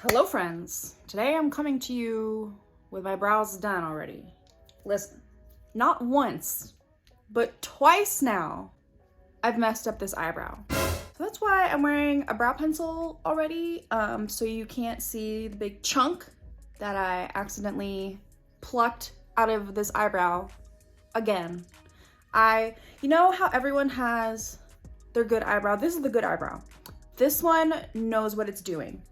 Hello friends, today I'm coming to you with my brows done already. Listen, not once, but twice now, I've messed up this eyebrow. So that's why I'm wearing a brow pencil already, so you can't see the big chunk that I accidentally plucked out of this eyebrow again. You know how everyone has their good eyebrow? This is the good eyebrow. This one knows what it's doing.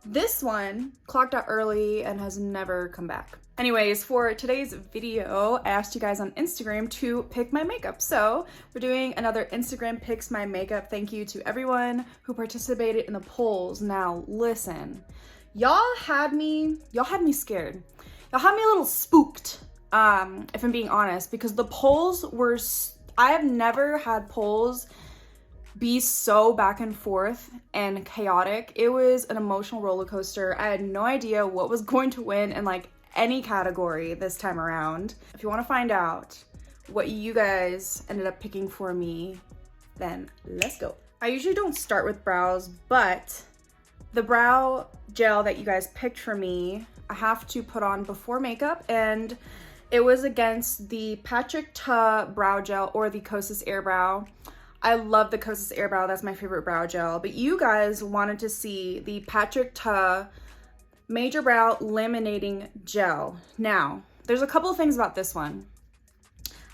This one clocked out early and has never come back. Anyways, for today's video, I asked you guys on Instagram to pick my makeup. So we're doing another Instagram picks my makeup. Thank you to everyone who participated in the polls. Now listen, y'all had me scared. Y'all had me a little spooked, if I'm being honest, because the polls were, I have never had polls be so back and forth and chaotic. It was an emotional roller coaster. I had no idea what was going to win in like any category this time around. If you want to find out what you guys ended up picking for me, then let's go. I usually don't start with brows, but the brow gel that you guys picked for me, I have to put on before makeup, and it was against the Patrick Ta brow gel or the Kosas Air Brow. I love the Kosas Air Brow, that's my favorite brow gel, but you guys wanted to see the Patrick Ta Major Brow Laminating Gel. Now, there's a couple of things about this one.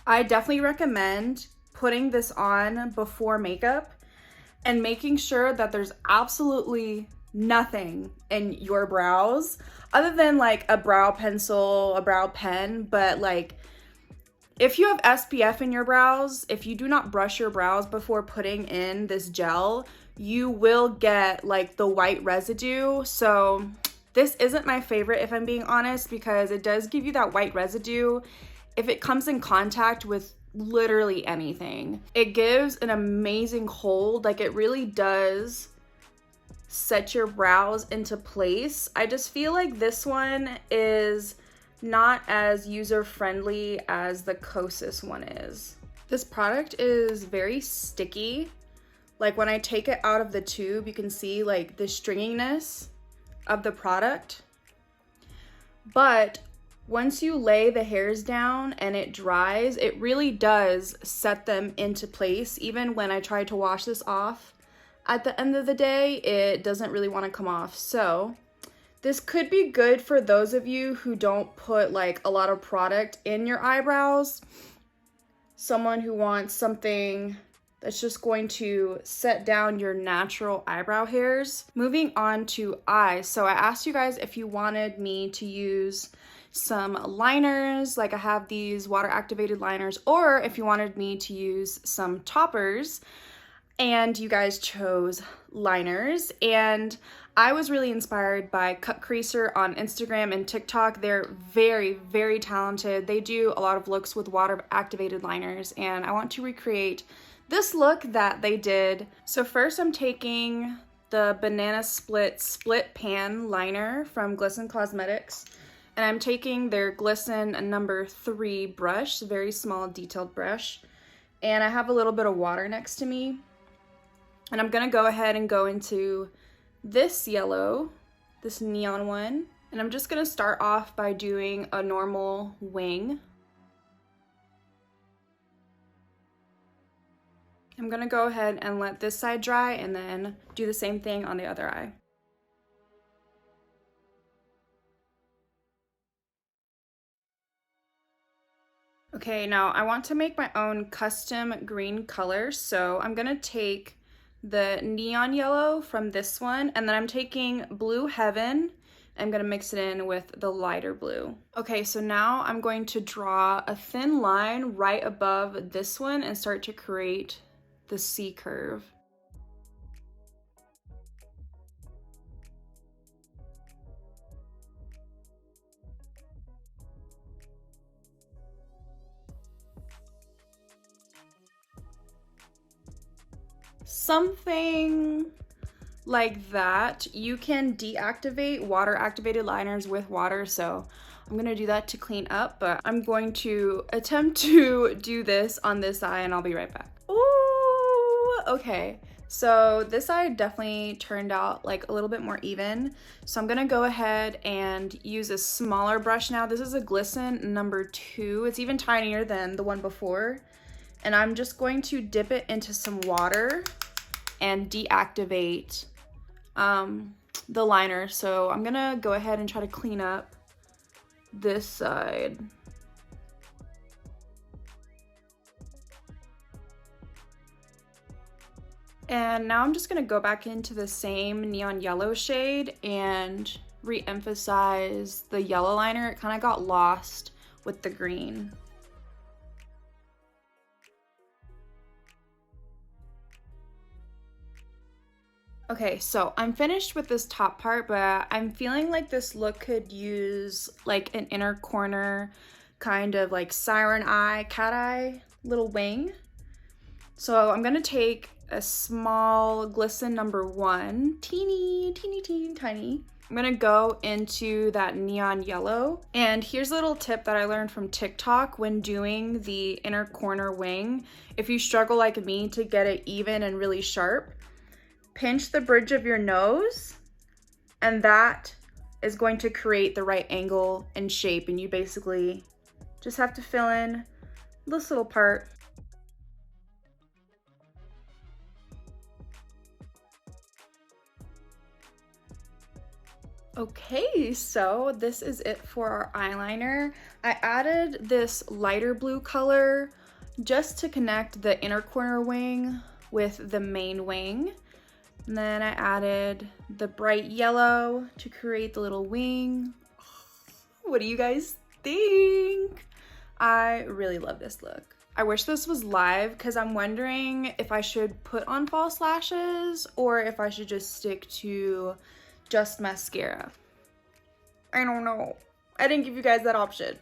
I definitely recommend putting this on before makeup and making sure that there's absolutely nothing in your brows other than like a brow pencil, a brow pen, but like if you have SPF in your brows, if you do not brush your brows before putting in this gel, you will get like the white residue. So this isn't my favorite, if I'm being honest, because it does give you that white residue if it comes in contact with literally anything. It gives an amazing hold, like it really does set your brows into place. I just feel like this one is not as user-friendly as the Kosas one is. This product is very sticky. Like when I take it out of the tube, you can see like the stringiness of the product. But once you lay the hairs down and it dries, it really does set them into place. Even when I try to wash this off, at the end of the day, it doesn't really want to come off. So this could be good for those of you who don't put like a lot of product in your eyebrows. Someone who wants something that's just going to set down your natural eyebrow hairs. Moving on to eyes. So I asked you guys if you wanted me to use some liners, like I have these water activated liners, or if you wanted me to use some toppers, and you guys chose liners. And I was really inspired by Cut Creaser on Instagram and TikTok. They're very, very talented. They do a lot of looks with water activated liners, and I want to recreate this look that they did. So first I'm taking the Banana Split Pan liner from Glisten Cosmetics, and I'm taking their Glisten number 3 brush, very small detailed brush, and I have a little bit of water next to me. And I'm gonna go ahead and go into this yellow, this neon one, and I'm just gonna start off by doing a normal wing. I'm gonna go ahead and let this side dry and then do the same thing on the other eye. Okay, now I want to make my own custom green color, so I'm gonna take the neon yellow from this one, and then I'm taking Blue Heaven. I'm gonna mix it in with the lighter blue. Okay, so now I'm going to draw a thin line right above this one and start to create the C curve. Something like that. You can deactivate water activated liners with water, so I'm gonna do that to clean up, but I'm going to attempt to do this on this eye and I'll be right back. Ooh, okay. So this side definitely turned out like a little bit more even. So I'm gonna go ahead and use a smaller brush now. This is a Glisten number 2. It's even tinier than the one before. And I'm just going to dip it into some water and deactivate the liner. So I'm gonna go ahead and try to clean up this side. And now I'm just gonna go back into the same neon yellow shade and re-emphasize the yellow liner. It kind of got lost with the green. Okay, so I'm finished with this top part, but I'm feeling like this look could use like an inner corner kind of like siren eye, cat eye little wing. So I'm gonna take a small Glisten number 1, teeny tiny. I'm gonna go into that neon yellow. And here's a little tip that I learned from TikTok when doing the inner corner wing. If you struggle like me to get it even and really sharp, pinch the bridge of your nose, and that is going to create the right angle and shape. And you basically just have to fill in this little part. Okay, so this is it for our eyeliner. I added this lighter blue color just to connect the inner corner wing with the main wing. And then I added the bright yellow to create the little wing. What do you guys think? I really love this look. I wish this was live because I'm wondering if I should put on false lashes or if I should just stick to just mascara. I don't know. I didn't give you guys that option.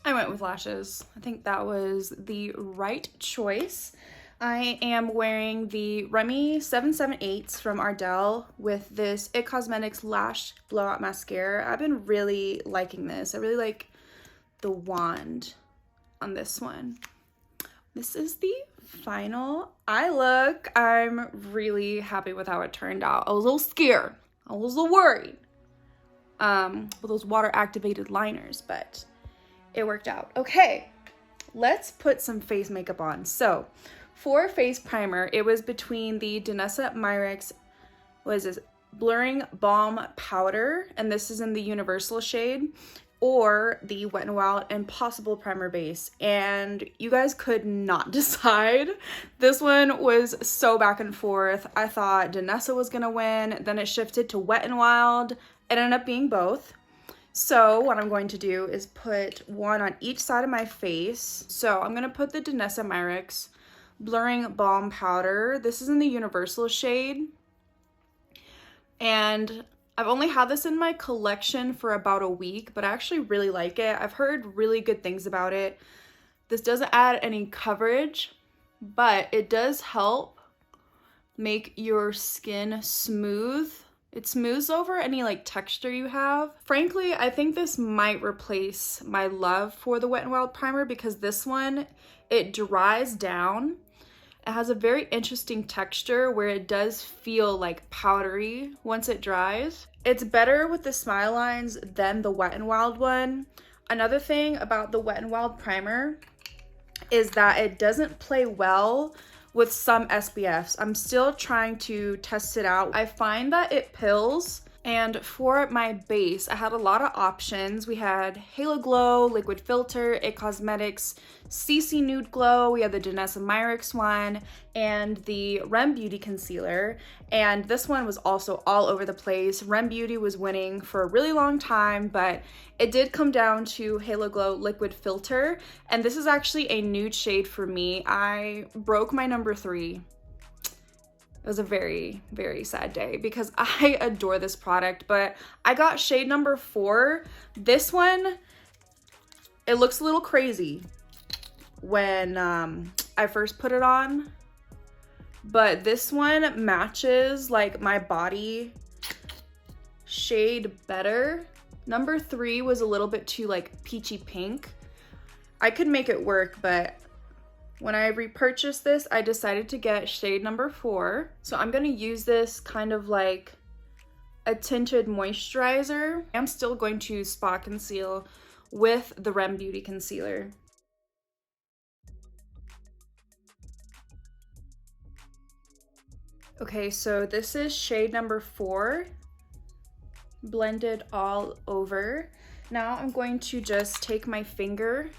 I went with lashes. I think that was the right choice. I am wearing the Remy 778s from Ardell with this It Cosmetics Lash Blowout Mascara. I've been really liking this. I really like the wand on this one. This is the final eye look. I'm really happy with how it turned out. I was a little scared. I was a little worried with those water activated liners, but it worked out. Okay, let's put some face makeup on. So for face primer, it was between the Danessa Myricks, what is this, Blurring Balm Powder, and this is in the Universal shade, or the Wet n Wild Impossible Primer Base, and you guys could not decide. This one was so back and forth. I thought Danessa was gonna win, then it shifted to Wet n Wild. It ended up being both. So what I'm going to do is put one on each side of my face. So I'm gonna put the Danessa Myricks Blurring Balm Powder. This is in the Universal shade, and I've only had this in my collection for about a week, but I actually really like it. I've heard really good things about it. This doesn't add any coverage, but it does help make your skin smooth. It smooths over any like texture you have. Frankly, I think this might replace my love for the Wet n Wild primer because this one, it dries down. It has a very interesting texture where it does feel like powdery once it dries. It's better with the smile lines than the Wet n Wild one. Another thing about the Wet n Wild primer is that it doesn't play well with some SPFs. I'm still trying to test it out. I find that it pills. And for my base, I had a lot of options. We had Halo Glow, Liquid Filter, It Cosmetics, CC Nude Glow. We had the Danessa Myricks one and the Rem Beauty Concealer. And this one was also all over the place. Rem Beauty was winning for a really long time, but it did come down to Halo Glow Liquid Filter. And this is actually a nude shade for me. I broke my number 3. It was a very, very sad day because I adore this product, but I got shade number 4. This one, it looks a little crazy when I first put it on, but this one matches like my body shade better. Number 3 was a little bit too like peachy pink. I could make it work, but When I repurchased this, I decided to get shade number 4. So I'm gonna use this kind of like a tinted moisturizer. I'm still going to spot conceal with the Rem Beauty concealer. Okay, so this is shade number 4, blended all over. Now I'm going to just take my finger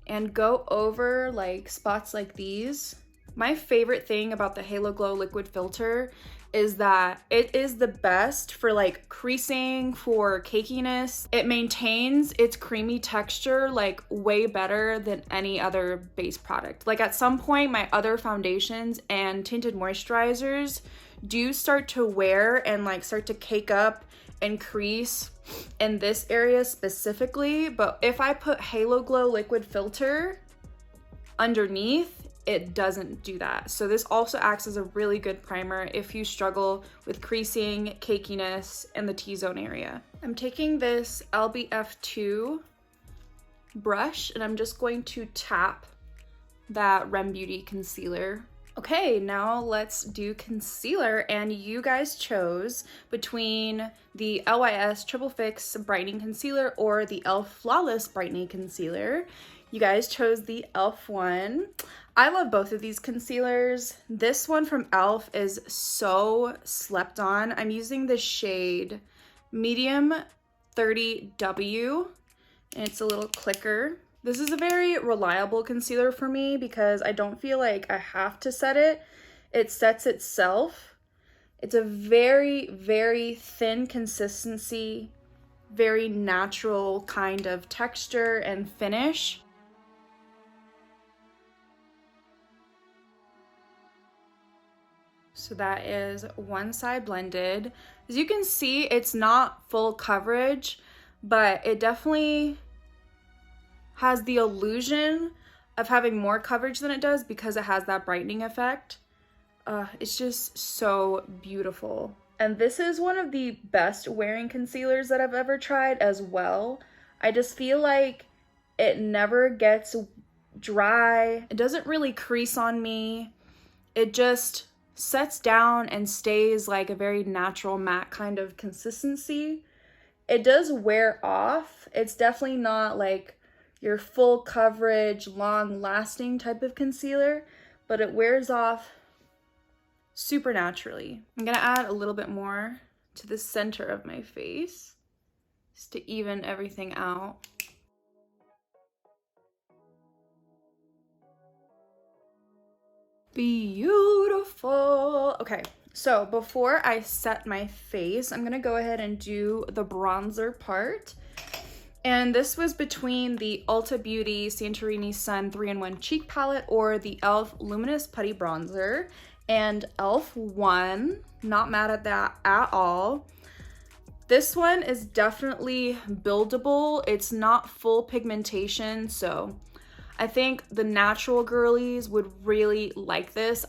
and go over like spots like these. My favorite thing about the Halo Glow liquid filter is that it is the best for like creasing, for cakiness. It maintains its creamy texture like way better than any other base product. Like at some point, my other foundations and tinted moisturizers do start to wear and like start to cake up and crease in this area specifically, but if I put Halo Glow liquid filter underneath, it doesn't do that. So this also acts as a really good primer if you struggle with creasing, cakiness, and the T-zone area. I'm taking this LBF2 brush and I'm just going to tap that Rem Beauty concealer. Okay, now let's do concealer, and you guys chose between the LYS Triple Fix Brightening Concealer or the e.l.f. Flawless Brightening Concealer. You guys chose the e.l.f. one. I love both of these concealers. This one from e.l.f. is so slept on. I'm using the shade Medium 30W, and it's a little clicker. This is a very reliable concealer for me because I don't feel like I have to set it. It sets itself. It's a very, very thin consistency, very natural kind of texture and finish. So that is one side blended. As you can see, it's not full coverage, but it definitely has the illusion of having more coverage than it does because it has that brightening effect. It's just so beautiful. And this is one of the best wearing concealers that I've ever tried as well. I just feel like it never gets dry. It doesn't really crease on me. It just sets down and stays like a very natural matte kind of consistency. It does wear off. It's definitely not like your full coverage, long lasting type of concealer, but it wears off super naturally. I'm gonna add a little bit more to the center of my face just to even everything out. Beautiful. Okay, so before I set my face, I'm gonna go ahead and do the bronzer part. And this was between the Ulta Beauty Santorini Sun 3-in-1 Cheek Palette or the e.l.f. Luminous Putty Bronzer. And e.l.f. won. Not mad at that at all. This one is definitely buildable. It's not full pigmentation, so I think the natural girlies would really like this.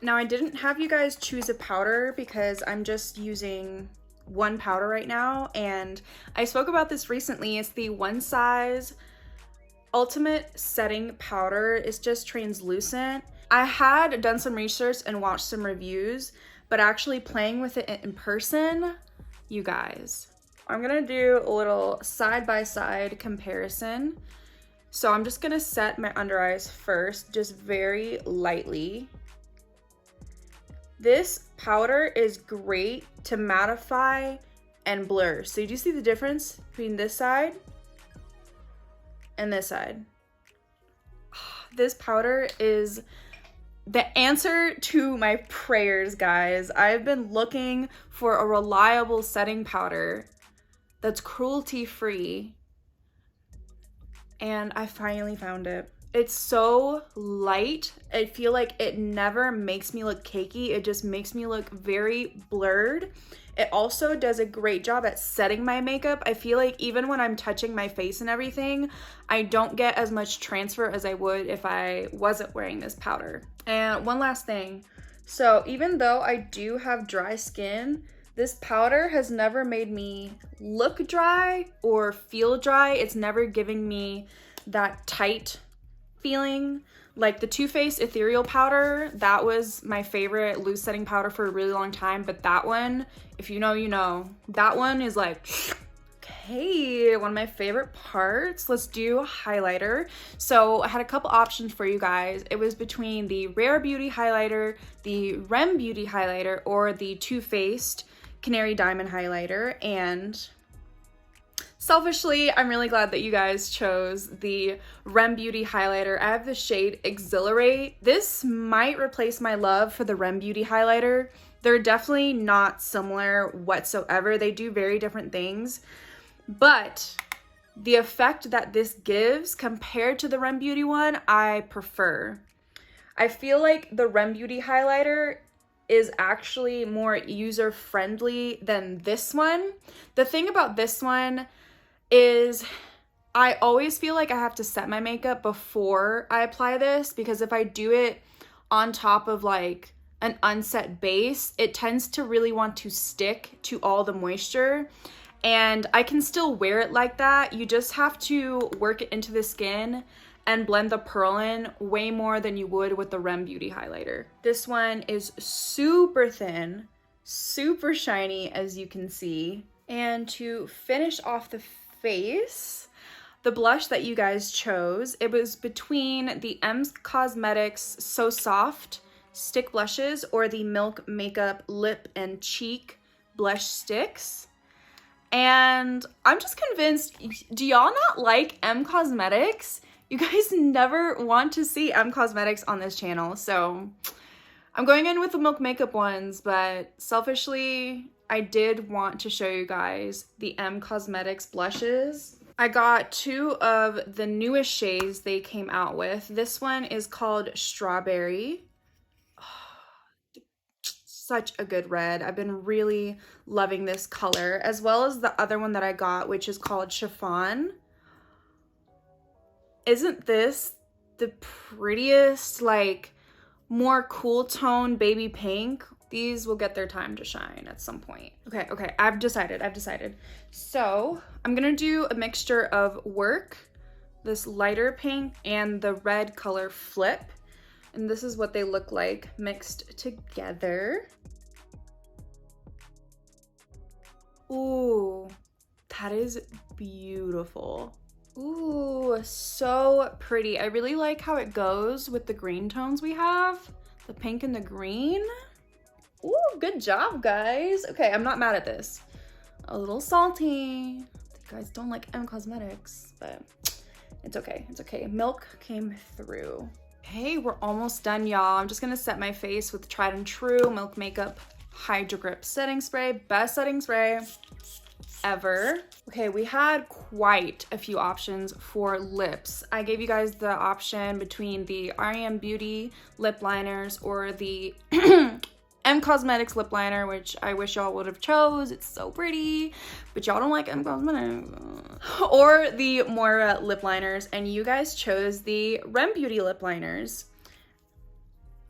Now, I didn't have you guys choose a powder because I'm just using one powder right now, and I spoke about this recently. It's the One Size Ultimate Setting Powder. It's just translucent. I had done some research and watched some reviews, but actually playing with it in person, you guys, I'm gonna do a little side-by-side comparison. So I'm just gonna set my under eyes first, just very lightly. This powder is great to mattify and blur. So do you see the difference between this side and this side? This powder is the answer to my prayers, guys. I've been looking for a reliable setting powder that's cruelty-free, and I finally found it. It's so light. I feel like it never makes me look cakey. It just makes me look very blurred. It also does a great job at setting my makeup. I feel like even when I'm touching my face and everything, I don't get as much transfer as I would if I wasn't wearing this powder. And one last thing. So even though I do have dry skin, This powder has never made me look dry or feel dry. It's never giving me that tight feeling. Like the Too Faced Ethereal powder, that was my favorite loose setting powder for a really long time. But that one, if you know, you know. That one is like, okay, one of my favorite parts. Let's do highlighter. So I had a couple options for you guys. It was between the Rare Beauty highlighter, the Rem Beauty highlighter, or the Too Faced Canary Diamond highlighter. And selfishly, I'm really glad that you guys chose the Rem Beauty highlighter. I have the shade Exhilirate. This might replace my love for the Rem Beauty highlighter. They're definitely not similar whatsoever. They do very different things, but the effect that this gives compared to the Rem Beauty one, I prefer. I feel like the Rem Beauty highlighter is actually more user-friendly than this one. The thing about this one is I always feel like I have to set my makeup before I apply this, because if I do it on top of like an unset base, it tends to really want to stick to all the moisture. And I can still wear it like that. You just have to work it into the skin and blend the pearl in way more than you would with the Rem Beauty highlighter. This one is super thin, super shiny, as you can see. And to finish off the face, the blush that you guys chose, it was between the Cosmetics So Soft stick blushes or the Milk Makeup lip and cheek blush sticks. And I'm just convinced, do y'all not like Cosmetics? You guys never want to see Cosmetics on this channel, so I'm going in with the Milk Makeup ones, but selfishly, I did want to show you guys the Cosmetics blushes. I got two of the newest shades they came out with. This one is called Strawberry. Such a good red. I've been really loving this color, as well as the other one that I got, which is called Chiffon. Isn't this the prettiest, like, more cool tone baby pink? These will get their time to shine at some point. Okay, I've decided. So I'm gonna do a mixture of Werk, this lighter pink, and the red color Flip. And this is what they look like mixed together. Ooh, that is beautiful. Ooh, so pretty. I really like how it goes with the green tones we have, the pink and the green. Ooh, good job, guys. Okay, I'm not mad at this. A little salty. You guys don't like Cosmetics, but it's okay. It's okay. Milk came through. Hey, we're almost done, y'all. I'm just gonna set my face with tried and true Milk Makeup Hydrogrip setting spray. Best setting spray ever. Okay, we had quite a few options for lips. I gave you guys the option between the REM Beauty lip liners or the Cosmetics lip liner, which I wish y'all would have chose. It's so pretty, but y'all don't like Cosmetics. Or the Moira lip liners, and you guys chose the Rem Beauty lip liners.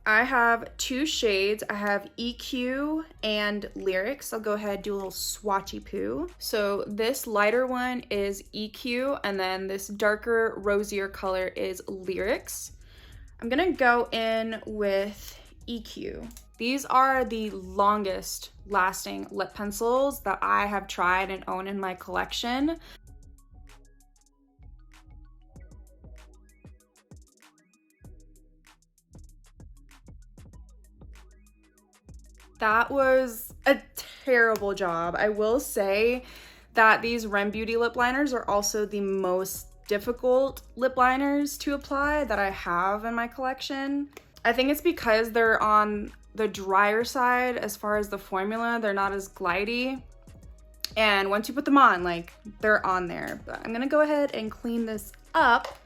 I have two shades. I have EQ and Lyrics. I'll go ahead and do a little swatchy poo. So this lighter one is EQ, and then this darker, rosier color is Lyrics. I'm gonna go in with EQ. These are the longest lasting lip pencils that I have tried and own in my collection. That was a terrible job. I will say that these Rem Beauty lip liners are also the most difficult lip liners to apply that I have in my collection. I think it's because they're on the drier side as far as the formula. They're not as glidey. And once you put them on, like, they're on there. But I'm gonna go ahead and clean this up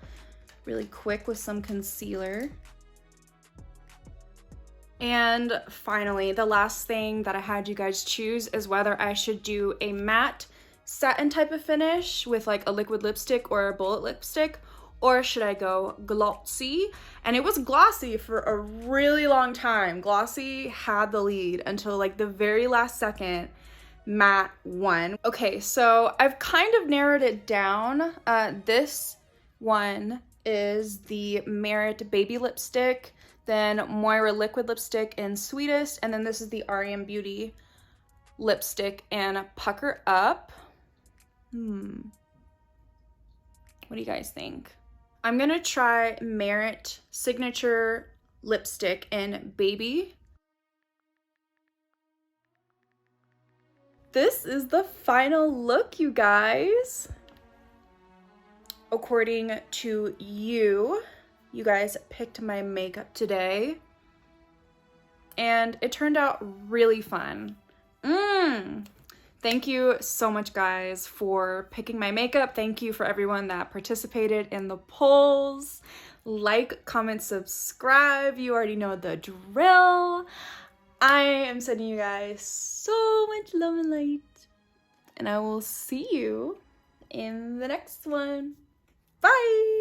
really quick with some concealer. And finally, the last thing that I had you guys choose is whether I should do a matte satin type of finish with like a liquid lipstick or a bullet lipstick, or should I go glossy? And it was glossy for a really long time. Glossy had the lead until like the very last second matte won. Okay, so I've kind of narrowed it down. This one is the Merit Baby Lipstick, then Moira Liquid Lipstick in Sweetest, and then this is the REM Beauty Lipstick in Pucker Up. What do you guys think? I'm gonna try Merit Signature Lipstick in Baby. This is the final look, you guys. According to you guys picked my makeup today, and it turned out really fun. Thank you so much, guys, for picking my makeup. Thank you for everyone that participated in the polls. Like, comment, subscribe. You already know the drill. I am sending you guys so much love and light, and I will see you in the next one. Bye!